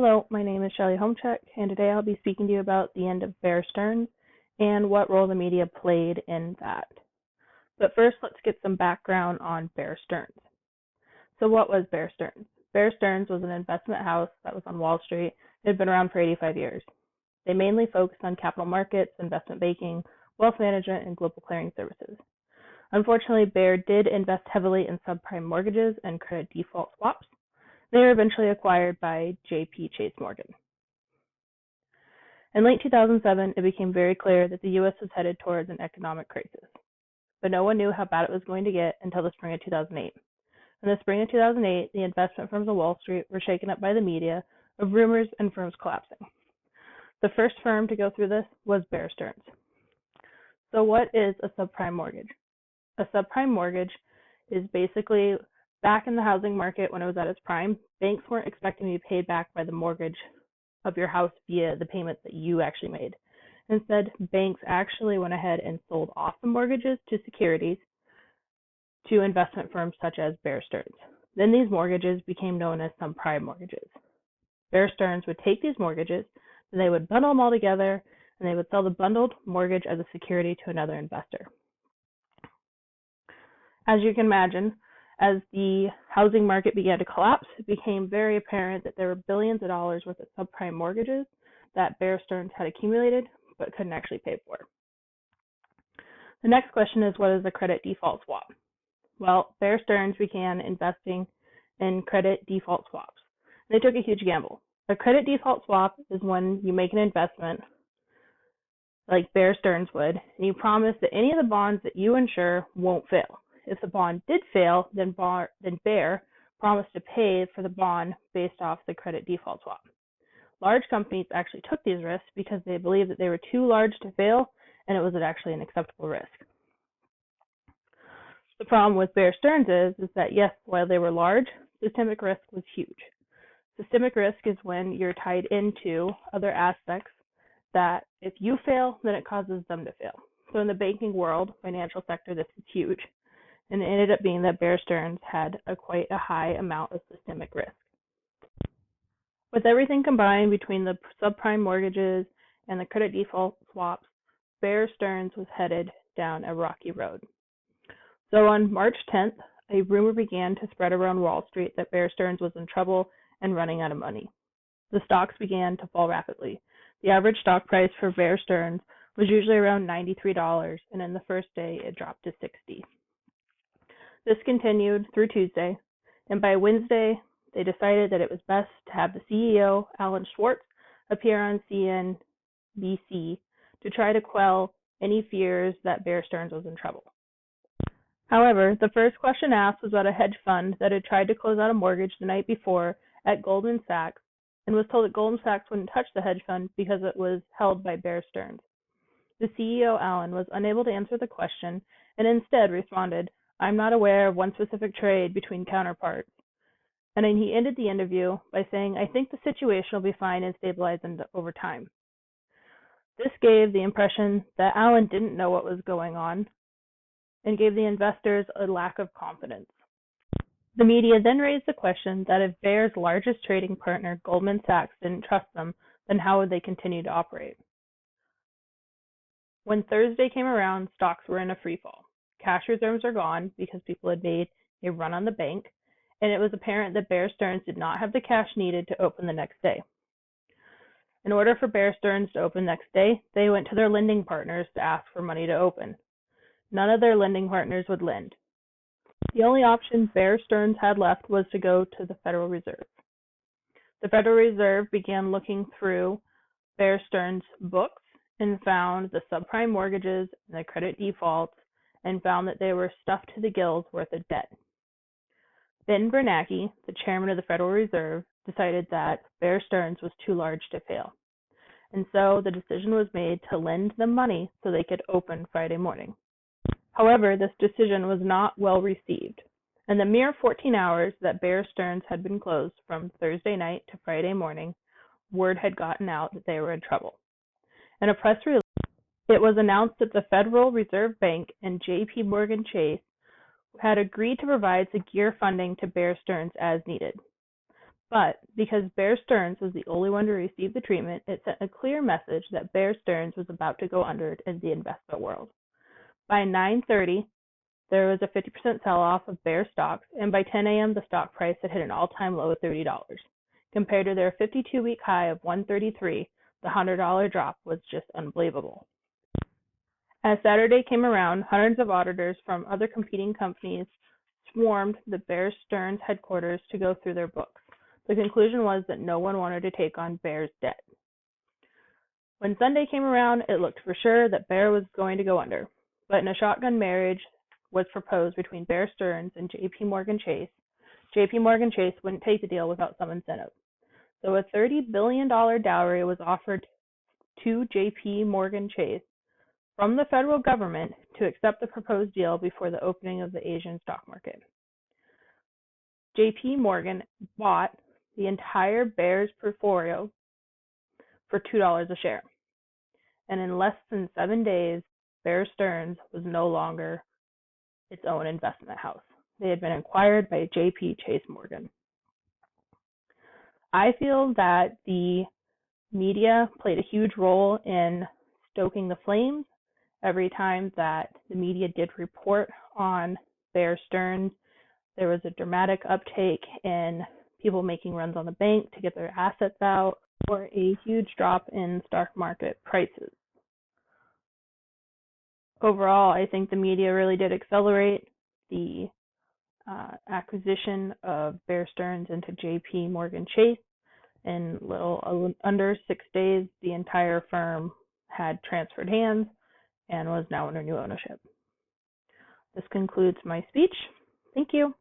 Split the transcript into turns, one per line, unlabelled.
Hello, my name is Shelley Homechek, and today I'll be speaking to you about the end of Bear Stearns and what role the media played in that. But first, let's get some background on Bear Stearns. So what was Bear Stearns? Bear Stearns was an investment house that was on Wall Street. It had been around for 85 years. They mainly focused on capital markets, investment banking, wealth management, and global clearing services. Unfortunately, Bear did invest heavily in subprime mortgages and credit default swaps. They were eventually acquired by J.P. Chase Morgan. In late 2007, it became very clear that the U.S. was headed towards an economic crisis, but no one knew how bad it was going to get until the spring of 2008. In the spring of 2008, the investment firms on Wall Street were shaken up by the media of rumors and firms collapsing. The first firm to go through this was Bear Stearns. So what is a subprime mortgage? A subprime mortgage is basically back in the housing market when it was at its prime, banks weren't expecting to be paid back by the mortgage of your house via the payments that you actually made. Instead, banks actually went ahead and sold off the mortgages to securities to investment firms such as Bear Stearns. Then these mortgages became known as subprime mortgages. Bear Stearns would take these mortgages, and they would bundle them all together, and they would sell the bundled mortgage as a security to another investor. As you can imagine, as the housing market began to collapse, it became very apparent that there were billions of dollars worth of subprime mortgages that Bear Stearns had accumulated but couldn't actually pay for. The next question is, what is a credit default swap? Well, Bear Stearns began investing in credit default swaps. They took a huge gamble. A credit default swap is when you make an investment like Bear Stearns would, and you promise that any of the bonds that you insure won't fail. If the bond did fail, then Bear promised to pay for the bond based off the credit default swap. Large companies actually took these risks because they believed that they were too large to fail, and it was actually an acceptable risk. The problem with Bear Stearns is that yes, while they were large, systemic risk was huge. Systemic risk is when you're tied into other aspects that if you fail, then it causes them to fail. So in the banking world, financial sector, this is huge. And it ended up being that Bear Stearns had quite a high amount of systemic risk. With everything combined between the subprime mortgages and the credit default swaps, Bear Stearns was headed down a rocky road. So on March 10th, a rumor began to spread around Wall Street that Bear Stearns was in trouble and running out of money. The stocks began to fall rapidly. The average stock price for Bear Stearns was usually around $93, and in the first day it dropped to $60. This continued through Tuesday, and by Wednesday, they decided that it was best to have the CEO, Alan Schwartz, appear on CNBC to try to quell any fears that Bear Stearns was in trouble. However, the first question asked was about a hedge fund that had tried to close out a mortgage the night before at Goldman Sachs and was told that Goldman Sachs wouldn't touch the hedge fund because it was held by Bear Stearns. The CEO, Alan, was unable to answer the question and instead responded, "I'm not aware of one specific trade between counterparts." And then he ended the interview by saying, "I think the situation will be fine and stabilize over time." This gave the impression that Alan didn't know what was going on and gave the investors a lack of confidence. The media then raised the question that if Bear's largest trading partner, Goldman Sachs, didn't trust them, then how would they continue to operate? When Thursday came around, stocks were in a free fall. Cash reserves are gone because people had made a run on the bank, and it was apparent that Bear Stearns did not have the cash needed to open the next day. In order for Bear Stearns to open next day, they went to their lending partners to ask for money to open. None of their lending partners would lend. The only option Bear Stearns had left was to go to the Federal Reserve. The Federal Reserve began looking through Bear Stearns' books and found the subprime mortgages and the credit defaults and found that they were stuffed to the gills worth of debt. Ben Bernanke, the chairman of the Federal Reserve, decided that Bear Stearns was too large to fail. And so the decision was made to lend them money so they could open Friday morning. However, this decision was not well received. In the mere 14 hours that Bear Stearns had been closed from Thursday night to Friday morning, word had gotten out that they were in trouble. In a press release, it was announced that the Federal Reserve Bank and J.P. Morgan Chase had agreed to provide secure funding to Bear Stearns as needed. But because Bear Stearns was the only one to receive the treatment, it sent a clear message that Bear Stearns was about to go under in the investment world. By 9:30, there was a 50% sell-off of Bear stocks, and by 10 a.m., the stock price had hit an all-time low of $30. Compared to their 52-week high of $133, the $100 drop was just unbelievable. As Saturday came around, hundreds of auditors from other competing companies swarmed the Bear Stearns headquarters to go through their books. The conclusion was that no one wanted to take on Bear's debt. When Sunday came around, it looked for sure that Bear was going to go under. But in a shotgun marriage was proposed between Bear Stearns and J.P. Morgan Chase. J.P. Morgan Chase wouldn't take the deal without some incentive. So a $30 billion dowry was offered to J.P. Morgan Chase from the federal government to accept the proposed deal before the opening of the Asian stock market. J.P. Morgan bought the entire Bears portfolio for $2 a share. And in less than 7 days, Bear Stearns was no longer its own investment house. They had been acquired by J.P. Chase Morgan. I feel that the media played a huge role in stoking the flames. Every time that the media did report on Bear Stearns, there was a dramatic uptake in people making runs on the bank to get their assets out, or a huge drop in stock market prices. Overall, I think the media really did accelerate the acquisition of Bear Stearns into J.P. Morgan Chase. In under 6 days, the entire firm had transferred hands and was now under new ownership. This concludes my speech. Thank you.